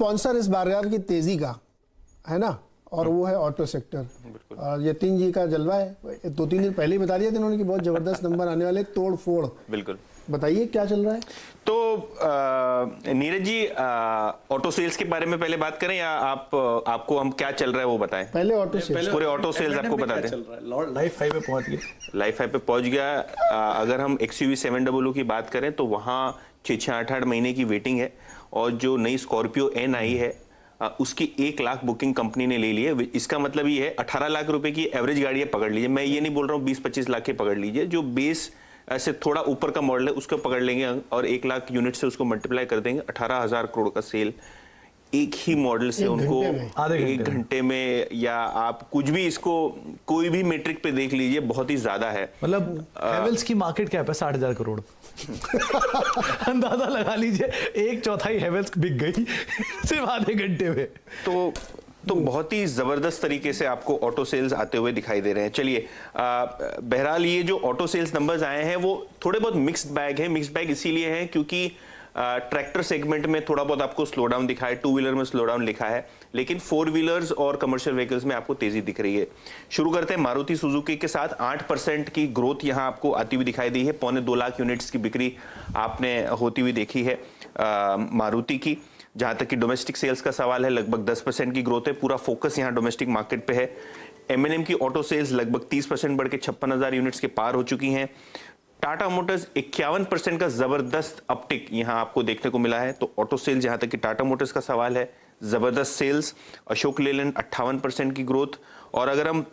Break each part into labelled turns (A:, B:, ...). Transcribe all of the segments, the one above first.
A: Sponsor इस बाजार की तेजी का है ना, और वो है ऑटो सेक्टर। और यतीन जी का जलवा है, 2-3 दिन पहले ही बता दिया था इन्होंने कि बहुत जबरदस्त नंबर आने वाले, तोड़ फोड़।
B: बिल्कुल,
A: बताइए क्या चल रहा है।
B: तो नीरज जी, ऑटो सेल्स के बारे में पहले बात करें या आपको हम क्या चल रहा है वो बताएं?
A: पहले ऑटो सेल्स,
B: पूरे ऑटो सेल्स आपको बता दें।
C: लाइफ हाई पे पहुंच गया,
B: लाइफ हाई पे पहुंच गया। अगर हम XUV 700 की बात करें तो वहाँ 6-8 महीने की वेटिंग है, और जो नई स्कॉर्पियो N आई है उसकी 1 लाख बुकिंग कंपनी ने ले ली है। इसका मतलब ये है 18 लाख रुपए की एवरेज गाड़ी पकड़ लीजिए। मैं ये नहीं बोल रहा हूँ 20-25 लाख के पकड़ लीजिए, जो बेस ऐसे थोड़ा ऊपर का मॉडल है उसको पकड़ लेंगे और 1 लाख यूनिट से उसको मल्टीप्लाई कर देंगे। 18,000 करोड़ का सेल एक ही मॉडल से उनको 1 घंटे में, या आप कुछ भी इसको कोई भी मेट्रिक पे देख लीजिए, बहुत ही ज्यादा है।
C: मतलब हेवेल्स की मार्केट कैप है 60,000 करोड़। अंदाजा लगा लीजिए, 1/4 हेवेल्स बिक गई सिर्फ आधे घंटे में।
B: तो बहुत ही जबरदस्त तरीके से आपको ऑटो सेल्स आते हुए दिखाई दे रहे हैं। चलिए, बहरहाल ये जो ऑटो सेल्स नंबर्स आए हैं वो थोड़े बहुत मिक्स्ड बैग है। मिक्स्ड बैग इसीलिए है क्योंकि ट्रैक्टर सेगमेंट में थोड़ा बहुत आपको स्लो डाउन दिखा है, 2 व्हीलर में स्लो डाउन लिखा है, लेकिन 4 व्हीलर्स और कमर्शियल व्हीकल्स में आपको तेजी दिख रही है। शुरू करते हैं मारुति सुजुकी के साथ। 8% की ग्रोथ यहां आपको आती हुई दिखाई दी है। 2.25 लाख यूनिट्स की बिक्री आपने होती हुई देखी है मारुति की। जहां तक कि डोमेस्टिक सेल्स का सवाल है, लगभग 10% की ग्रोथ है। पूरा फोकस यहां डोमेस्टिक मार्केट पे है। M&M की ऑटो सेल्स लगभग 30% बढ़ के 56,000 यूनिट्स के पार हो चुकी हैं। टाटा मोटर्स 51% का जबरदस्त अपटिक यहां आपको देखने को मिला है। तो ऑटो सेल्स, जहां तक कि टाटा मोटर्स का सवाल है, जबरदस्त सेल्स। अशोक लेलैंड 58% की ग्रोथ। और अगर हम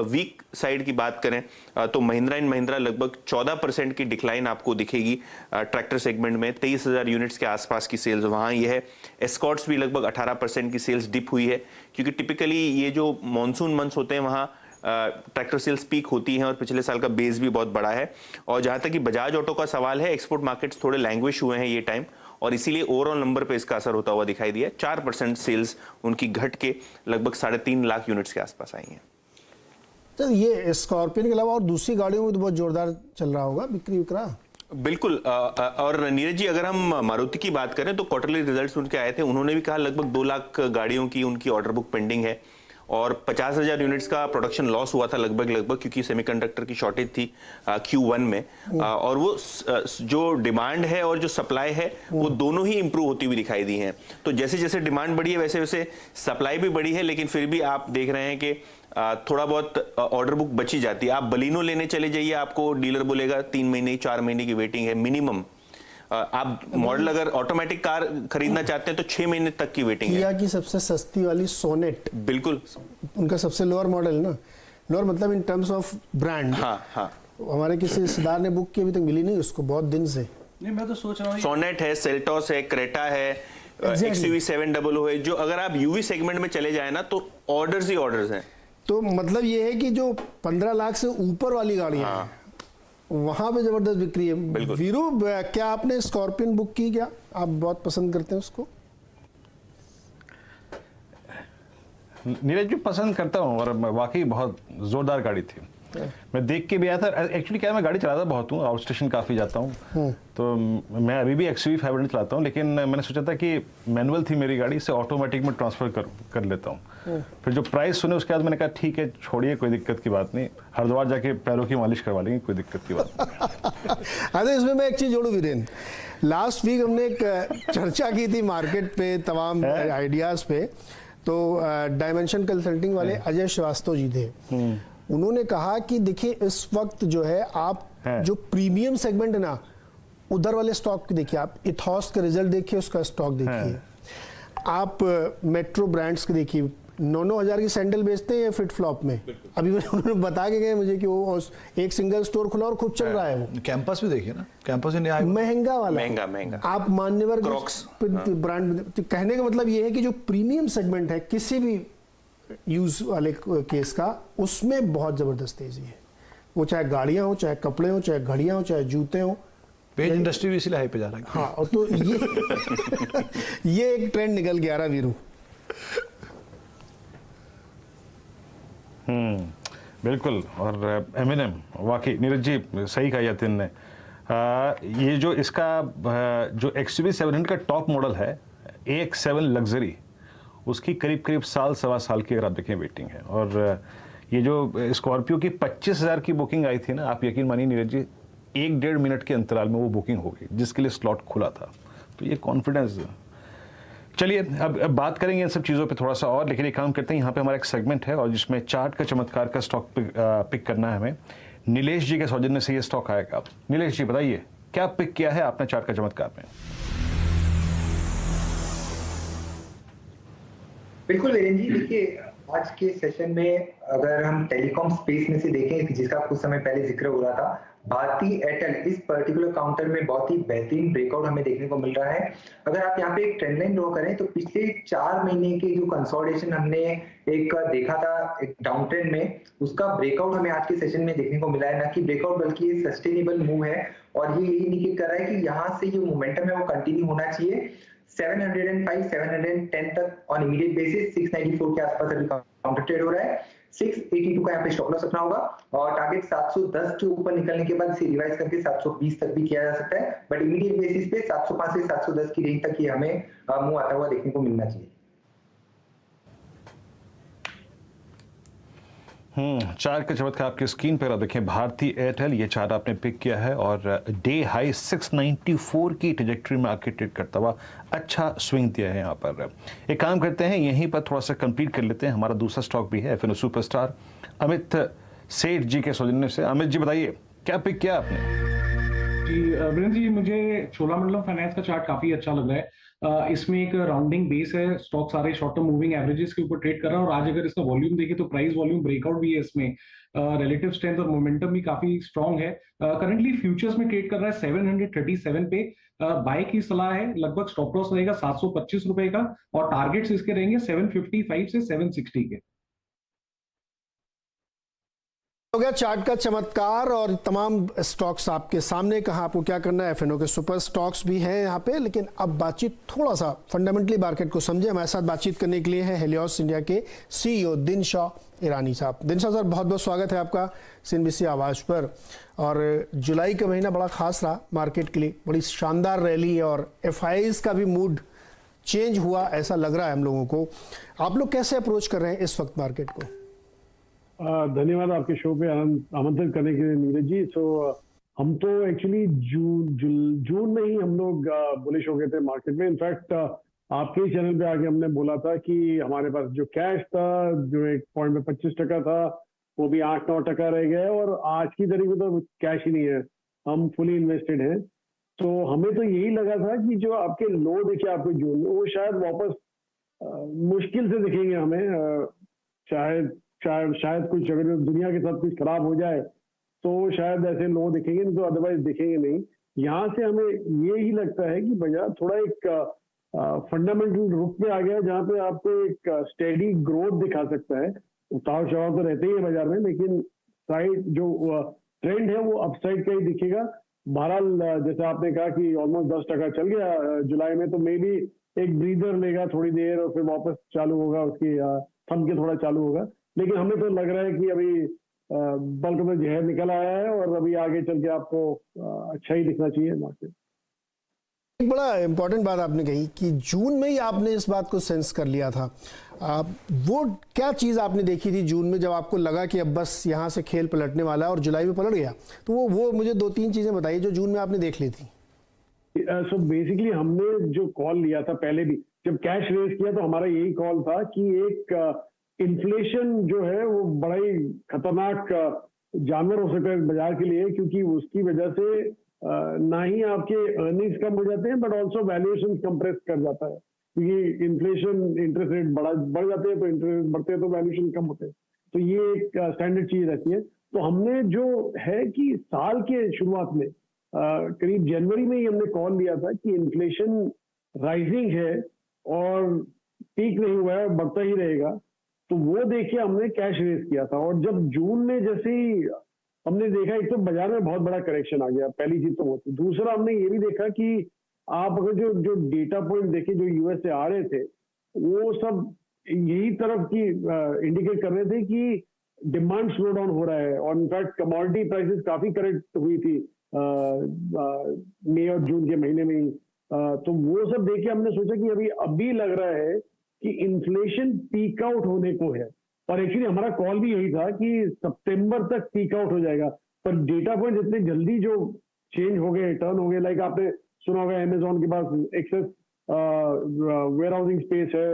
B: वीक साइड की बात करें तो महिंद्रा एंड महिंद्रा लगभग 14% की डिक्लाइन आपको दिखेगी ट्रैक्टर सेगमेंट में। 23,000 यूनिट्स के आसपास की सेल्स वहां ये है। एस्कॉर्ट्स भी लगभग 18% की सेल्स डिप हुई है, क्योंकि टिपिकली ये जो मॉनसून मंथ्स होते हैं वहां ट्रैक्टर सेल्स पीक होती हैं, और पिछले साल का बेस भी बहुत बड़ा है। और जहां तक कि बजाज ऑटो का सवाल है, एक्सपोर्ट मार्केट्स थोड़े लैंग्वेज हुए हैं ये टाइम, और इसीलिए ओवरऑल नंबर पे इसका असर होता हुआ दिखाई दिया। 4% सेल्स उनकी घट के लगभग 3.5 लाख यूनिट्स के आसपास आई हैं।
A: तो ये स्कॉर्पियन के अलावा और दूसरी गाड़ियों में तो बहुत जोरदार चल रहा होगा बिक्री विक्रा।
B: बिल्कुल। और नीरज जी, अगर हम मारुति की बात करें तो क्वार्टरली रिजल्ट्स उनके आए थे, उन्होंने भी कहा लगभग 2 लाख गाड़ियों की उनकी ऑर्डर बुक पेंडिंग है, और 50,000 यूनिट्स का प्रोडक्शन लॉस हुआ था लगभग क्योंकि सेमीकंडक्टर की शॉर्टेज थी Q1 में। और वो जो डिमांड है और जो सप्लाई है वो दोनों ही इंप्रूव होती हुई दिखाई दी हैं। तो जैसे जैसे डिमांड बढ़ी है वैसे वैसे सप्लाई भी बढ़ी है, लेकिन फिर भी आप देख रहे हैं कि थोड़ा बहुत ऑर्डर बुक बची जाती है। आप बलिनो लेने चले जाइए, आपको डीलर बोलेगा 3 महीने 4 महीने की वेटिंग है मिनिमम। आप मॉडल अगर ऑटोमेटिक कार खरीदना चाहते हैं तो 6 महीने तक की वेटिंग है।
A: किया की सबसे सस्ती वाली सोनेट,
B: बिल्कुल
A: उनका सबसे लोअर मॉडल ना, लोअर मतलब इन टर्म्स ऑफ ब्रांड।
B: हाँ।
A: हमारे किसी रिश्तेदार ने बुक की, अभी तक मिली नहीं उसको बहुत दिन से।
C: नहीं, मैं तो सोच रहा हूँ
B: सोनेट है, सेल्टॉस है, क्रेटा है, XUV 700 है। जो अगर आप UV सेगमेंट में चले जाए ना तो ऑर्डर्स ही ऑर्डर्स हैं।
A: तो मतलब ये है कि जो 15 लाख से ऊपर वाली गाड़ियां हैं वहां पे जबरदस्त बिक्री है। वीरू, क्या आपने स्कॉर्पियन बुक की? क्या आप बहुत पसंद करते हैं उसको?
D: नीरज जी, पसंद करता हूँ, और वाकई बहुत जोरदार गाड़ी थी। मैं देख के भी आया था। एक्चुअली क्या, मैं गाड़ी चलाता बहुत हूँ, आउट स्टेशन काफ़ी जाता हूँ, तो मैं अभी भी XUV 500 चलाता हूँ, लेकिन मैंने सोचा था कि मैनुअल थी मेरी गाड़ी, इसे ऑटोमेटिक में ट्रांसफ़र कर लेता हूँ। फिर जो प्राइस सुने उसके बाद मैंने कहा ठीक है, छोड़िए, कोई दिक्कत की बात नहीं, हरिद्वार जाके पैरों की मालिश करवा लेंगे, कोई दिक्कत की बात नहीं।
A: अरे इसमें मैं एक चीज़ जोड़ूँ वीरेंद्र, लास्ट वीक हमने एक चर्चा की थी मार्केट पे तमाम आइडियाज़ पे, तो डायमेंशन कंसल्टिंग वाले अजय श्रीवास्तव जी थे। उन्होंने कहा कि देखिए इस वक्त जो है आप जो प्रीमियम सेगमेंट है ना, उधर वाले स्टॉक देखिए, आप इथॉस का रिजल्ट देखिए, उसका स्टॉक देखिए, आप मेट्रो ब्रांड्स के देखिए, 9-9 हज़ार की सैंडल बेचते हैं फिट फ्लॉप में। अभी उन्होंने बता के गए मुझे कि वो एक सिंगल स्टोर खुला और खूब चल रहा है। वो
C: कैंपस भी देखिए ना, कैंपस
A: महंगा वाला,
B: महंगा
A: आप मान्यवर ब्रांड। कहने का मतलब ये है कि जो प्रीमियम सेगमेंट है किसी भी यूज वाले केस का, उसमें बहुत जबरदस्त तेजी है। वो चाहे गाड़ियां हो, चाहे कपड़े हो, चाहे घड़ियां हो, चाहे जूते हो।
C: पेज इंडस्ट्री भी इसीलिए हाई पे जा रहा है।
A: हाँ, और तो ये एक ट्रेंड निकल के आ रहा वीरू।
D: बिल्कुल। और M&M वाकई नीरज जी सही कहा यतिन ने। ये जो इसका जो XUV 700 का टॉप मॉडल है, AX7 लग्जरी, उसकी करीब करीब साल सवा साल की अगर आप देखें वेटिंग है। और ये जो स्कॉर्पियो की 25,000 की बुकिंग आई थी ना, आप यकीन मानिए नीरज जी, 1-1.5 मिनट के अंतराल में वो बुकिंग हो गई जिसके लिए स्लॉट खुला था। तो ये कॉन्फिडेंस। चलिए अब बात करेंगे इन सब चीज़ों पे थोड़ा सा और, लेकिन एक काम करते हैं, यहाँ पे हमारा एक सेगमेंट है और जिसमें चार्ट का चमत्कार का स्टॉक पिक करना है हमें। नीलेश जी के सौजन्य से ये स्टॉक आएगा। नीलेश जी बताइए क्या पिक किया है आपने चार्ट का चमत्कार में?
E: बिल्कुल वीरेंद्र जी, देखिए आज के सेशन में अगर हम टेलीकॉम स्पेस में से देखें, जिसका कुछ समय पहले जिक्र हो रहा था, भारती एयरटेल इस पर्टिकुलर काउंटर में बहुत ही बेहतरीन ब्रेकआउट हमें देखने को मिल रहा है। अगर आप यहाँ पे एक ट्रेंड लाइन ड्रॉ करें तो पिछले 4 महीने के जो कंसोलिडेशन हमने एक देखा था एक डाउन ट्रेंड में, उसका ब्रेकआउट हमें आज के सेशन में देखने को मिला है। ना कि ब्रेकआउट बल्कि ये सस्टेनेबल मूव है और ये इंडिकेट कर रहा है कि यहाँ से जो मोमेंटम है वो कंटिन्यू होना चाहिए। 705 710 तक ऑन इमीडिएट बेसिस, 694 के आसपास अभी काउंटर ट्रेड हो रहा है। 682 का यहाँ पे स्टॉप लॉस रखना होगा और टारगेट 710 के ऊपर निकलने के बाद इसे रिवाइज करके 720 तक भी किया जा सकता है, बट इमीडिएट बेसिस पे 705 से 710 की रेंज तक ये हमें मूव आता हुआ देखने को मिलना चाहिए।
D: चार्ट का चमत्कार आपकी स्क्रीन पर आप देखें, भारती एयरटेल, ये चार्ट आपने पिक किया है और डे हाई 694 की ट्रेजेक्टरी में आके ट्रेड करता हुआ अच्छा स्विंग दिया है यहाँ पर। एक काम करते हैं, यहीं पर थोड़ा सा कंप्लीट कर लेते हैं। हमारा दूसरा स्टॉक भी है FNO सुपरस्टार, अमित सेठ जी के सौजन्य से। अमित जी बताइए क्या पिक किया आपने?
F: जी वीरेंद्र जी, मुझे चोलामंडलम फाइनेंस का चार्ट काफी अच्छा लग रहा है। इसमें एक राउंडिंग बेस है, स्टॉक सारे शॉर्ट टर्म मूविंग एवरेजेस के ऊपर ट्रेड कर रहा है और आज अगर इसका वॉल्यूम देखें तो प्राइस वॉल्यूम ब्रेकआउट भी है इसमें। रिलेटिव स्ट्रेंथ और मोमेंटम भी काफी स्ट्रांग है। करंटली फ्यूचर्स में ट्रेड कर रहा है 737 पे। बाय की सलाह है, लगभग स्टॉप लॉस रहेगा 725 रुपए का और टारगेट्स इसके रहेंगे 755 से 760 के।
A: हो गया चार्ट का चमत्कार और तमाम स्टॉक्स आपके सामने, कहा आपको क्या करना है। FNO के सुपर स्टॉक्स भी हैं यहाँ पे, लेकिन अब बातचीत थोड़ा सा फंडामेंटली मार्केट को समझे। हमारे साथ बातचीत करने के लिए हैं हेलियोस इंडिया के CEO दिनशाह ईरानी साहब। दिनशाह सर, बहुत बहुत स्वागत है आपका CNBC आवाज़ पर। और जुलाई का महीना बड़ा खास रहा मार्केट के लिए, बड़ी शानदार रैली और FIs का भी मूड चेंज हुआ ऐसा लग रहा है हम लोगों को। आप लोग कैसे अप्रोच कर रहे हैं इस वक्त मार्केट को?
G: धन्यवाद आपके शो पे आमंत्रित करने के लिए नीरज जी। हम तो एक्चुअली जून में ही हम लोग बुलिश हो गए थे मार्केट में। इनफैक्ट आपके ही चैनल पे आके हमने बोला था कि हमारे पास जो कैश था, जो एक पॉइंट में 25% था, वो भी 8-9% रह गया और आज की तारीख में तो कैश ही नहीं है, हम फुली इन्वेस्टेड हैं। तो हमें तो यही लगा था कि जो आपके लो देखे आपके जून में, वो शायद वापस मुश्किल से दिखेंगे हमें। शायद कुछ अगर दुनिया के साथ कुछ खराब हो जाए तो शायद ऐसे लो दिखेंगे, नहीं तो अदरवाइज दिखेंगे नहीं। यहाँ से हमें ये ही लगता है कि बाजार थोड़ा एक फंडामेंटल रूप में आ गया, जहाँ पे आपको एक स्टेडी ग्रोथ दिखा सकता है। उतार चढ़ाव तो रहते ही है बाजार में, लेकिन साइड जो ट्रेंड है वो अपसाइड का ही दिखेगा। बहरहाल जैसे आपने कहा कि ऑलमोस्ट 10% चल गया जुलाई में, तो मे बी एक ब्रीदर लेगा थोड़ी देर और फिर वापस चालू होगा, उसकी थम के थोड़ा चालू होगा। लेकिन हमें तो लग रहा है कि अभी बल्क में जहर निकल आया है और अभी आगे चल के आपको अच्छा ही दिखना चाहिए मार्केट।
A: एक बड़ा इंपॉर्टेंट बात आपने कही कि जून में ही आपने इस बात को सेंस कर लिया था। वो क्या चीज़ आपने देखी थी जून में जब आपको लगा कि अब बस यहाँ से खेल पलटने वाला है और जुलाई में पलट गया? तो वो मुझे 2-3 चीज़ें बताइए जो जून में आपने देख ली थी।
G: सो बेसिकली हमने जो कॉल लिया था पहले भी, जब कैश रेज किया तो हमारा यही कॉल था कि एक इन्फ्लेशन जो है वो बड़ा ही खतरनाक जानवर हो सकता है बाजार के लिए, क्योंकि उसकी वजह से ना ही आपके अर्निंग्स कम हो जाते हैं बट ऑल्सो वैल्यूएशन कंप्रेस कर जाता है, क्योंकि इन्फ्लेशन इंटरेस्ट रेट बढ़ जाते हैं तो इंटरेस्ट बढ़ते हैं तो वैल्यूएशन कम होते हैं। तो ये एक स्टैंडर्ड चीज रहती है। तो हमने जो है कि साल के शुरुआत में करीब जनवरी में ही हमने कॉल लिया था कि इन्फ्लेशन राइजिंग है और पीक नहीं हुआ है, बढ़ता ही रहेगा। तो वो देख के हमने कैश रेज किया था और जब जून में जैसे ही हमने देखा, एक तो बाजार में बहुत बड़ा करेक्शन आ गया, पहली चीज तो वो थी। दूसरा हमने ये भी देखा कि आप अगर जो डेटा पॉइंट देखे जो यूएस से आ रहे थे, वो सब यही तरफ की इंडिकेट कर रहे थे कि डिमांड स्लो डाउन हो रहा है और इनफैक्ट कमोडिटी प्राइसेस काफी करेक्ट हुई थी मई और जून के महीने में ही। तो वो सब देख के हमने सोचा कि अभी लग रहा है कि इन्फ्लेशन पीक आउट होने को है, और एक्चुअली हमारा कॉल भी यही था कि सितंबर तक पीक आउट हो जाएगा, पर डेटा पॉइंट इतने जल्दी जो चेंज हो गए, टर्न हो गए, लाइक आपने सुना होगा अमेजोन के पास एक्सेस वेयर हाउसिंग स्पेस है,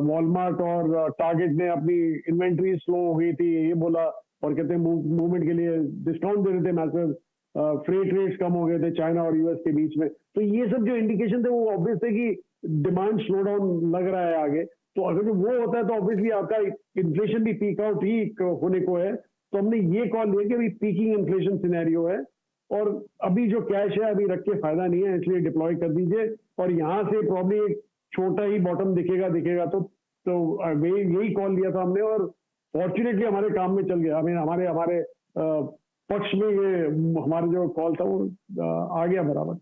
G: वॉलमार्ट और टारगेट ने अपनी इन्वेंट्री स्लो हो गई थी ये बोला, और कहते हैं मूवमेंट के लिए डिस्काउंट दे रहे थे मैसेज, फ्रेट रेट्स कम हो गए थे चाइना और यूएस के बीच में। तो ये सब जो इंडिकेशन थे वो ऑब्वियस थे कि डिमांड स्लो डाउन लग रहा है आगे। तो अगर जो वो होता है तो ऑब्वियसली आपका इन्फ्लेशन भी पीक आउट ही होने को है। तो हमने ये कॉल लिया कि अभी पीकिंग इन्फ्लेशन सिनेरियो है और अभी जो कैश है अभी रख के फायदा नहीं है, इसलिए डिप्लॉय कर दीजिए, और यहाँ से प्रॉब्ली एक छोटा ही बॉटम दिखेगा तो यही कॉल लिया था हमने, और फॉर्चुनेटली हमारे काम में चल गया। हमारे पक्ष में ये हमारे जो कॉल था वो आ गया बराबर।